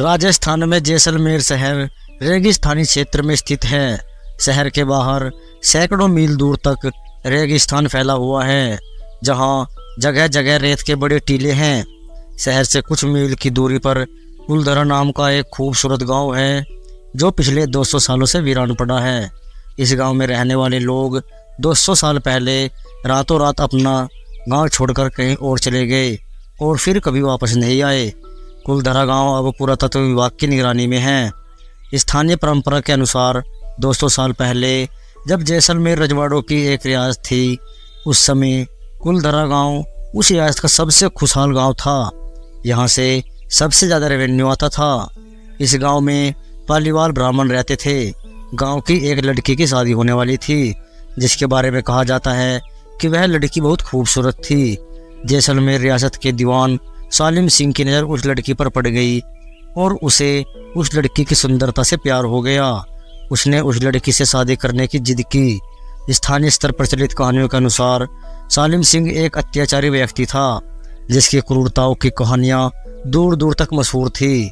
राजस्थान में जैसलमेर शहर रेगिस्तानी क्षेत्र में स्थित है। शहर के बाहर सैकड़ों मील दूर तक रेगिस्तान फैला हुआ है, जहां जगह जगह रेत के बड़े टीले हैं। शहर से कुछ मील की दूरी पर कुलधरा नाम का एक खूबसूरत गांव है, जो पिछले 200 सालों से वीरान पड़ा है। इस गांव में रहने वाले लोग 200 साल पहले रातों रात अपना गांव छोड़कर कहीं और चले गए और फिर कभी वापस नहीं आए। कुलधरा गांव अब पुरातत्व विभाग की निगरानी में है। स्थानीय परंपरा के अनुसार 200 साल पहले जब जैसलमेर रजवाड़ों की एक रियासत थी, उस समय कुलधरा गांव उस रियासत का सबसे खुशहाल गांव था। यहाँ से सबसे ज़्यादा रेवेन्यू आता था। इस गांव में पालीवाल ब्राह्मण रहते थे। गांव की एक लड़की की शादी होने वाली थी, जिसके बारे में कहा जाता है कि वह लड़की बहुत खूबसूरत थी। जैसलमेर रियासत के दीवान सालिम सिंह की नज़र उस लड़की पर पड़ गई और उसे उस लड़की की सुंदरता से प्यार हो गया। उसने उस लड़की से शादी करने की जिद की। स्थानीय स्तर पर प्रचलित कहानियों के अनुसार सालिम सिंह एक अत्याचारी व्यक्ति था, जिसकी क्रूरताओं की कहानियाँ दूर दूर तक मशहूर थी।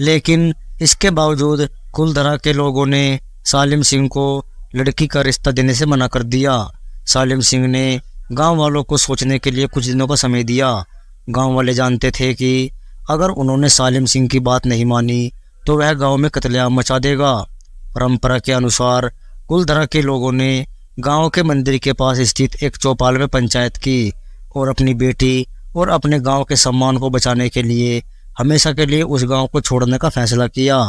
लेकिन इसके बावजूद कुलधरा के लोगों ने सालिम सिंह को लड़की का रिश्ता देने से मना कर दिया। सालिम सिंह ने गांव वालों को सोचने के लिए कुछ दिनों का समय दिया। गांव वाले जानते थे कि अगर उन्होंने सालिम सिंह की बात नहीं मानी तो वह गांव में कत्लेआम मचा देगा। परंपरा के अनुसार कुलधरा के लोगों ने गांव के मंदिर के पास स्थित एक चौपाल में पंचायत की और अपनी बेटी और अपने गांव के सम्मान को बचाने के लिए हमेशा के लिए उस गांव को छोड़ने का फैसला किया।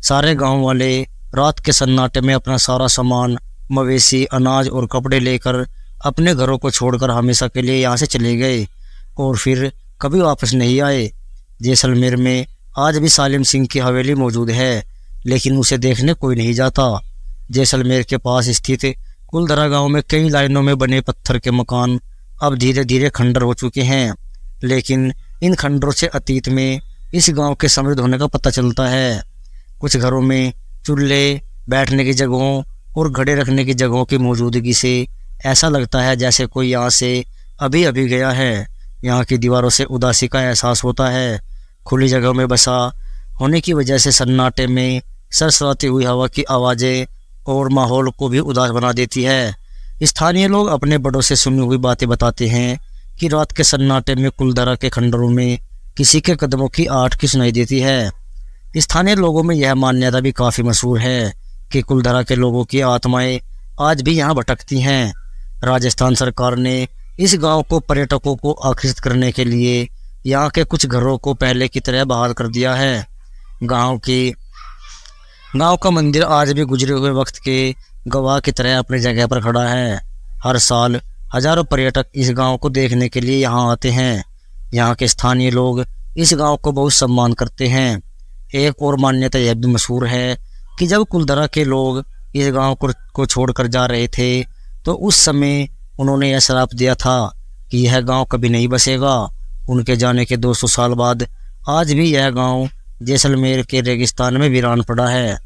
सारे गांव वाले रात के सन्नाटे में अपना सारा सामान, मवेशी, अनाज और कपड़े लेकर अपने घरों को छोड़कर हमेशा के लिए यहाँ से चले गए और फिर कभी वापस नहीं आए। जैसलमेर में आज भी सालिम सिंह की हवेली मौजूद है, लेकिन उसे देखने कोई नहीं जाता। जैसलमेर के पास स्थित कुलधरा गांव में कई लाइनों में बने पत्थर के मकान अब धीरे धीरे खंडर हो चुके हैं, लेकिन इन खंडरों से अतीत में इस गांव के समृद्ध होने का पता चलता है। कुछ घरों में चूल्हे, बैठने की जगहों और घड़े रखने की जगहों की मौजूदगी से ऐसा लगता है जैसे कोई यहाँ से अभी अभी गया है। यहाँ की दीवारों से उदासी का एहसास होता है। खुली जगहों में बसा होने की वजह से सन्नाटे में सरसराती हुई हवा की आवाज़ें और माहौल को भी उदास बना देती है। स्थानीय लोग अपने बड़ों से सुनी हुई बातें बताते हैं कि रात के सन्नाटे में कुलधरा के खंडरों में किसी के कदमों की आहट की सुनाई देती है। स्थानीय लोगों में यह मान्यता भी काफ़ी मशहूर है कि कुलधरा के लोगों की आत्माएं आज भी यहाँ भटकती हैं। राजस्थान सरकार ने इस गांव को पर्यटकों को आकर्षित करने के लिए यहाँ के कुछ घरों को पहले की तरह बहाल कर दिया है। गांव का मंदिर आज भी गुजरे हुए वक्त के गवाह की तरह अपनी जगह पर खड़ा है। हर साल हजारों पर्यटक इस गांव को देखने के लिए यहाँ आते हैं। यहाँ के स्थानीय लोग इस गांव को बहुत सम्मान करते हैं। एक और मान्यता यह भी मशहूर है कि जब कुलधरा के लोग इस गांव को छोड़कर जा रहे थे, तो उस समय उन्होंने यह श्राप दिया था कि यह गांव कभी नहीं बसेगा। उनके जाने के 200 साल बाद आज भी यह गांव जैसलमेर के रेगिस्तान में वीरान पड़ा है।